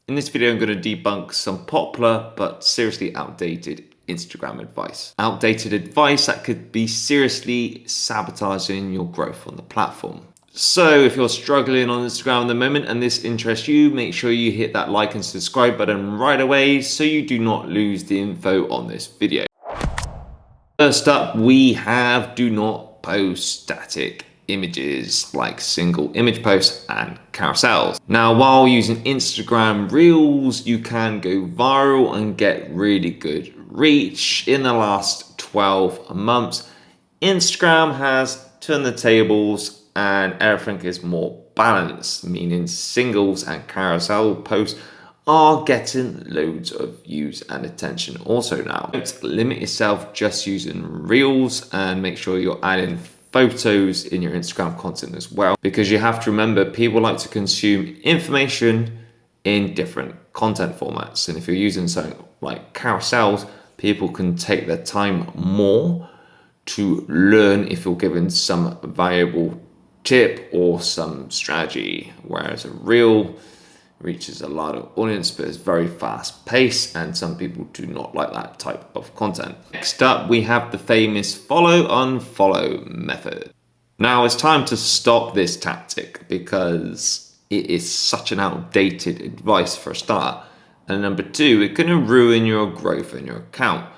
In this video, I'm going to debunk some popular but seriously outdated Instagram advice. Outdated advice that could be seriously sabotaging your growth on the platform. So if you're struggling on Instagram at the moment and this interests you, make sure you hit that like and subscribe button right away so you do not lose the info on this video. First up, we have do not post static images like single image posts and carousels. Now, while using Instagram Reels, you can go viral and get really good reach. In the last 12 months, Instagram has turned the tables and everything is more balanced, meaning singles and carousel posts are getting loads of views and attention also now. Don't limit yourself just using Reels and make sure you're adding photos in your Instagram content as well, because you have to remember people like to consume information in different content formats. And if you're using something like carousels, people can take their time more to learn if you're given some valuable tip or some strategy, whereas a reel reaches a lot of audience but is very fast paced, and some people do not like that type of content. Next up, we have the famous follow unfollow method. Now it's time to stop this tactic because it is such an outdated advice for a start, and number two, it's going to ruin your growth in your account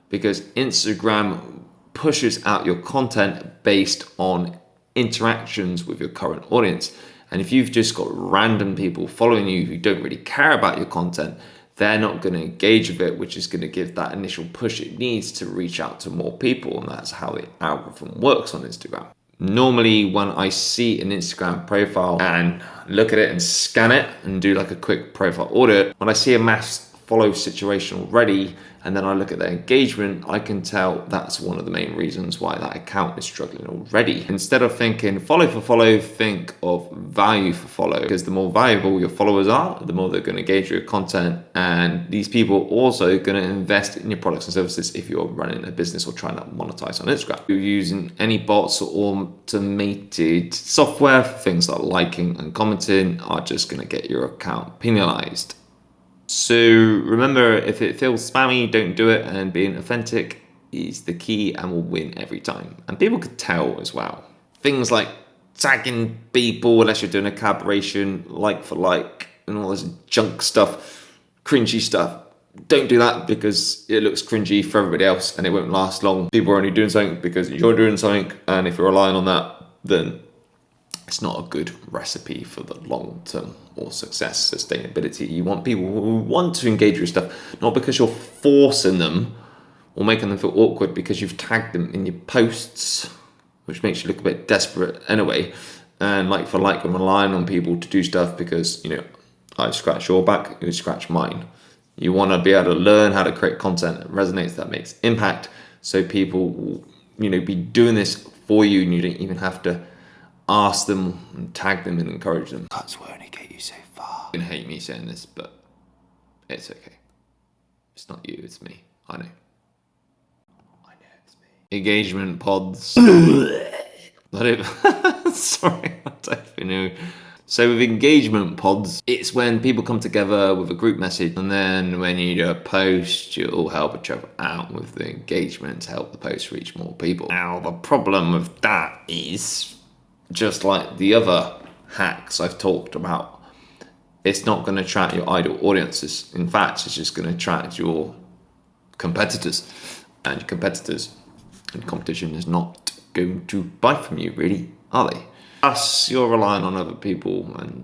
because Instagram pushes out your content based on interactions with your current audience. And if you've just got random people following you who don't really care about your content, they're not going to engage with it, which is going to give that initial push it needs to reach out to more people. And that's how the algorithm works on Instagram. Normally, when I see an Instagram profile and look at it and scan it and do like a quick profile audit, when I see a mass follow situation already, and then I look at their engagement, I can tell that's one of the main reasons why that account is struggling already. Instead of thinking follow for follow, think of value for follow, because the more valuable your followers are, the more they're going to engage with your content. And these people are also going to invest in your products and services if you're running a business or trying to monetize on Instagram. If you're using any bots or automated software, things like liking and commenting are just going to get your account penalized. So remember, if it feels spammy, don't do it, and being authentic is the key and will win every time. And people could tell as well. Things like tagging people unless you're doing a collaboration, like for like, and all this junk stuff, cringy stuff. Don't do that because it looks cringy for everybody else and it won't last long. People are only doing something because you're doing something, and if you're relying on that, then it's not a good recipe for the long term or success, sustainability. You want people who want to engage with stuff, not because you're forcing them or making them feel awkward because you've tagged them in your posts, which makes you look a bit desperate anyway. And like for like, I'm relying on people to do stuff because, you know, I scratch your back, you scratch mine. You want to be able to learn how to create content that resonates, that makes impact, so people will, you know, be doing this for you, and you don't even have to ask them and tag them and encourage them. Cuts will only get you so far. You're gonna hate me saying this, but it's okay. It's not you, it's me. I know it's me. Engagement pods. I don't sorry, I don't even know. So with engagement pods, it's when people come together with a group message, and then when you do a post, you'll help each other out with the engagement to help the post reach more people. Now, the problem with that is, just like the other hacks I've talked about, it's not going to attract your ideal audiences. In fact, it's just going to attract your competitors, and your competitors and competition is not going to buy from you, really, are they? Plus, you're relying on other people, and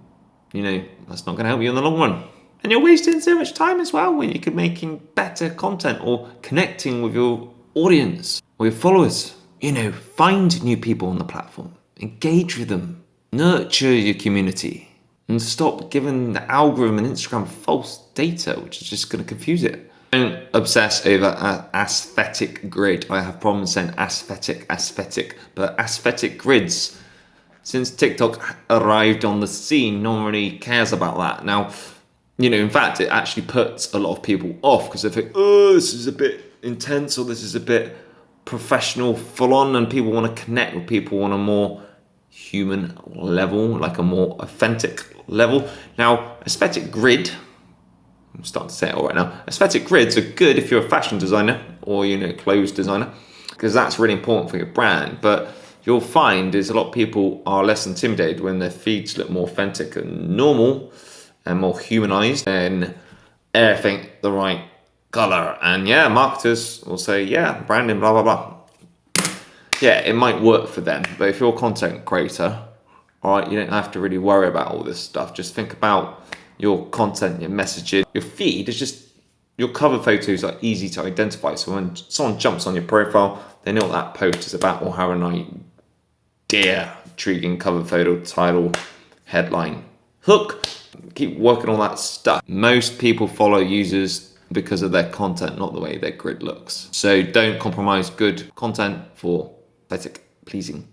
you know that's not going to help you in the long run. And you're wasting so much time as well when you could be making better content or connecting with your audience or your followers. You know, find new people on the platform. Engage with them, nurture your community, and stop giving the algorithm and Instagram false data, which is just going to confuse it. Don't obsess over aesthetic grid. I have problems saying aesthetic, but aesthetic grids. Since TikTok arrived on the scene, no one really cares about that. Now, you know, in fact, it actually puts a lot of people off because they think, oh, this is a bit intense, or this is a bit professional, full on, and people want to connect with people on a more human level, like a more authentic level. Now, aesthetic grid I'm starting to say it all right now. Aesthetic grids are good if you're a fashion designer or, clothes designer, because that's really important for your brand. But you'll find is a lot of people are less intimidated when their feeds look more authentic and normal and more humanized and everything the right color. And yeah, marketers will say, yeah, branding, blah, blah, blah. Yeah, it might work for them. But if you're a content creator, all right, you don't have to really worry about all this stuff. Just think about your content, your messaging. Your feed is just, your cover photos are easy to identify. So when someone jumps on your profile, they know what that post is about or have an idea. Intriguing cover photo, title, headline, hook. Keep working on that stuff. Most people follow users because of their content, not the way their grid looks. So don't compromise good content for aesthetic, pleasing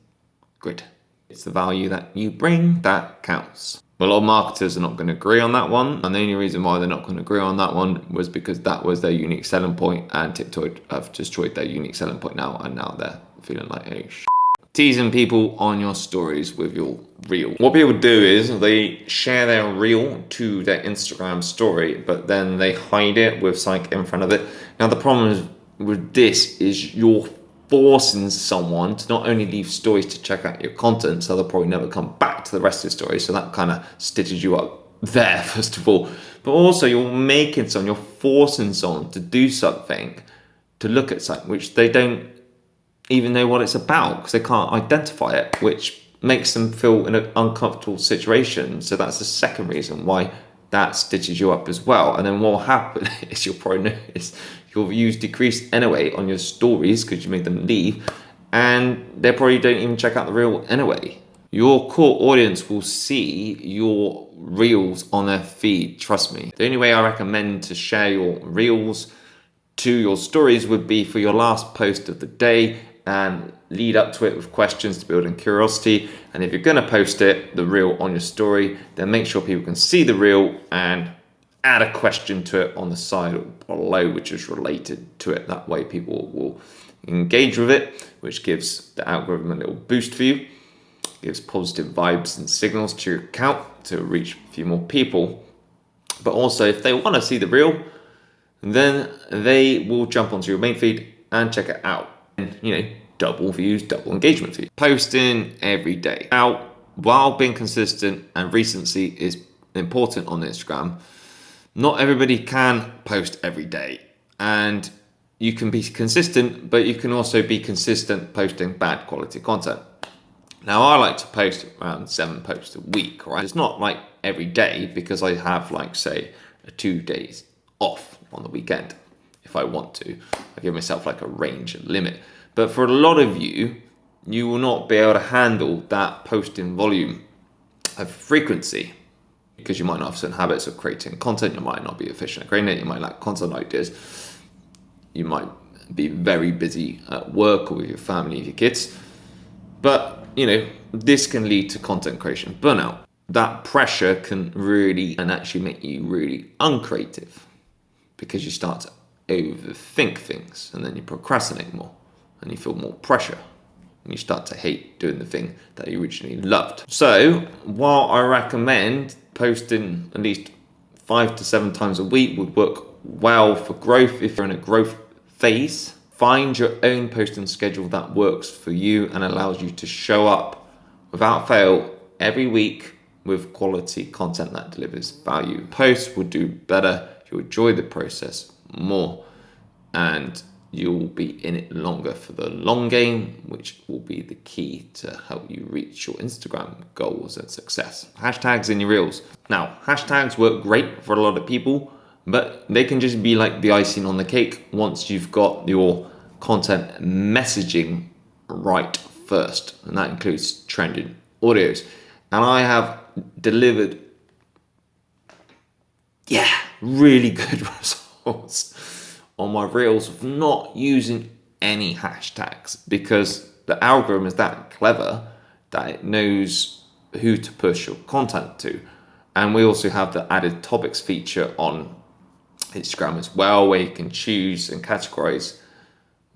grid. It's the value that you bring that counts. A lot of marketers are not going to agree on that one, and the only reason why they're not going to agree on that one was because that was their unique selling point, and TikTok have destroyed their unique selling point now, and now they're feeling like, hey, teasing people on your stories with your reel. What people do is they share their reel to their Instagram story, but then they hide it with something in front of it. Now the problem is with this is you're forcing someone to not only leave stories to check out your content, so they'll probably never come back to the rest of the story. So that kind of stitches you up there, first of all. But also you're making someone, you're forcing someone to do something, to look at something which they don't even know what it's about because they can't identify it, which makes them feel in an uncomfortable situation. So that's the second reason why that stitches you up as well. And then what will happen is you'll probably notice your views decrease anyway on your stories because you made them leave, and they probably don't even check out the reel anyway. Your core audience will see your reels on their feed, trust me. The only way I recommend to share your reels to your stories would be for your last post of the day and lead up to it with questions to build in curiosity. And if you're going to post it, the reel on your story, then make sure people can see the reel and add a question to it on the side or below which is related to it. That way people will engage with it, which gives the algorithm a little boost for you, gives positive vibes and signals to your account to reach a few more people. But also if they want to see the reel, then they will jump onto your main feed and check it out. And, double views, double engagement for you. Posting every day. Now, while being consistent and recency is important on Instagram, not everybody can post every day. And you can be consistent, but you can also be consistent posting bad quality content. Now, I like to post around 7 posts a week, right? It's not like every day because I have say 2 days off on the weekend if I want to. I give myself a range and limit. But for a lot of you, you will not be able to handle that posting volume of frequency because you might not have certain habits of creating content. You might not be efficient at creating it. You might lack content ideas. You might be very busy at work or with your family, your kids. But, this can lead to content creation burnout. That pressure can really and actually make you really uncreative because you start to overthink things and then you procrastinate more and you feel more pressure and you start to hate doing the thing that you originally loved. So while I recommend posting at least 5 to 7 times a week would work well for growth if you're in a growth phase, find your own posting schedule that works for you and allows you to show up without fail every week with quality content that delivers value. Posts will do better, you'll enjoy the process more, and you'll be in it longer for the long game, which will be the key to help you reach your Instagram goals and success. Hashtags in your reels. Now, hashtags work great for a lot of people, but they can just be like the icing on the cake once you've got your content messaging right first, and that includes trending audios. And I have delivered, really good results on my reels of not using any hashtags because the algorithm is that clever that it knows who to push your content to. And we also have the added topics feature on Instagram as well, where you can choose and categorize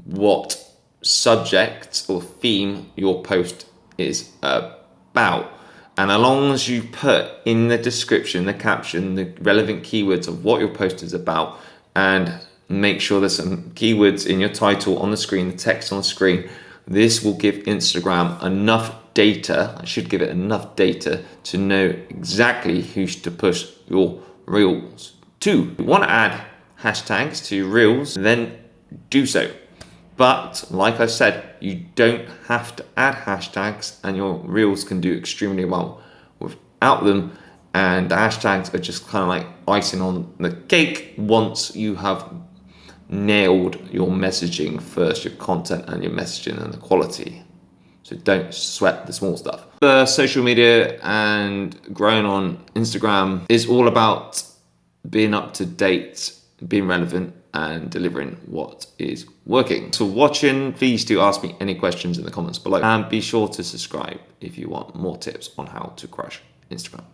what subject or theme your post is about. And as long as you put in the description, the caption, the relevant keywords of what your post is about, and make sure there's some keywords in your title on the screen, the text on the screen, this will give Instagram enough data. I should give it enough data to know exactly who to push your reels to. If you want to add hashtags to reels, then do so. But like I said, you don't have to add hashtags, and your reels can do extremely well without them. And the hashtags are just kind of like icing on the cake once you have nailed your messaging first, your content and your messaging and the quality. So don't sweat the small stuff. The social media and growing on Instagram is all about being up to date, being relevant, and delivering what is working. So watching, please do ask me any questions in the comments below, and be sure to subscribe if you want more tips on how to crush Instagram.